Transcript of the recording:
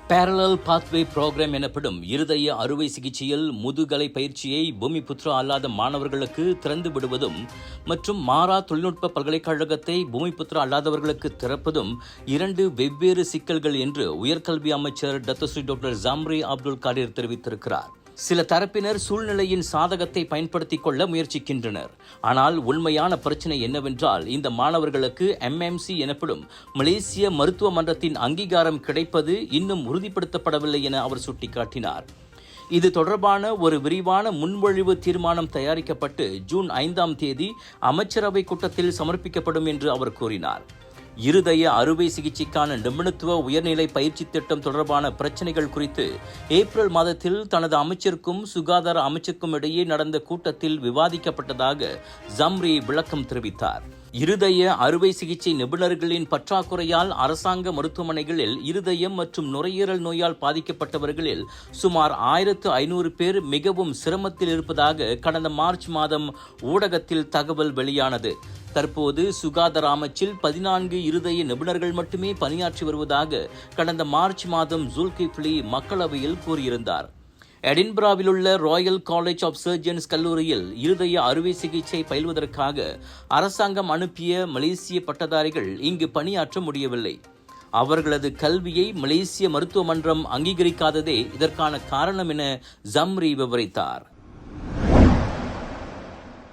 Parallel pathway program எனப்படும் இருதய அறுவை சிகிச்சையில் முதுகலை பயிற்சியை பூமிபுத்ரா அல்லாத மாணவர்களுக்கு திறந்து விடுவதும் மற்றும் மாரா தொழில்நுட்ப பல்கலைக்கழகத்தை பூமிபுத்ரா அல்லாதவர்களுக்கு திறப்பதும் இரண்டு வெவ்வேறு சிக்கல்கள் என்று உயர்கல்வி அமைச்சர் Datuk Seri doctor Zambry Abdul Kadir தெரிவித்திருக்கிறார். சில தரப்பினர் சூழ்நிலையின் சாதகத்தை பயன்படுத்திக் கொள்ள முயற்சிக்கின்றனர். ஆனால் உண்மையான பிரச்சனை என்னவென்றால், இந்த மாணவர்களுக்கு MMC எனப்படும் மலேசிய மருத்துவ மன்றத்தின் அங்கீகாரம் கிடைப்பது இன்னும் உறுதிப்படுத்தப்படவில்லை என அவர் சுட்டிக்காட்டினார். இது தொடர்பான ஒரு விரிவான முன்மொழிவு தீர்மானம் தயாரிக்கப்பட்டு ஜூன் 5ஆம் தேதி அமைச்சரவை கூட்டத்தில் சமர்ப்பிக்கப்படும் என்று அவர் கூறினார். இருதய அறுவை சிகிச்சைக்கான நிபுணத்துவ உயர்நிலை பயிற்சி திட்டம் தொடர்பான பிரச்சினைகள் குறித்து ஏப்ரல் மாதத்தில் தனது அமைச்சருக்கும் சுகாதார அமைச்சருக்கும் இடையே நடந்த கூட்டத்தில் விவாதிக்கப்பட்டதாக ஜம்ரி விளக்கம் தெரிவித்தார். இருதய அறுவை சிகிச்சை நிபுணர்களின் பற்றாக்குறையால் அரசாங்க மருத்துவமனைகளில் இருதயம் மற்றும் நுரையீரல் நோயால் பாதிக்கப்பட்டவர்களில் சுமார் 1500 பேர் மிகவும் சிரமத்தில் இருப்பதாக கடந்த மார்ச் மாதம் ஊடகத்தில் தகவல் வெளியானது. தற்போது சுகாதார அமைச்சில் 14 இருதய நிபுணர்கள் மட்டுமே பணியாற்றி வருவதாக கடந்த மார்ச் மாதம் ஜுல்கிஃப்லி மக்களவையில் கூறியிருந்தார். எடின்பராவிலுள்ள ராயல் காலேஜ் ஆஃப் சர்ஜன்ஸ் கல்லூரியில் இருதய அறுவை சிகிச்சை பயில்வதற்காக அரசாங்கம் அனுப்பிய மலேசிய பட்டதாரிகள் இங்கு பணியாற்ற முடியவில்லை. அவர்களது கல்வியை மலேசிய மருத்துவ மன்றம் அங்கீகரிக்காததே இதற்கான காரணம் என ஜம்ரி விவரித்தார்.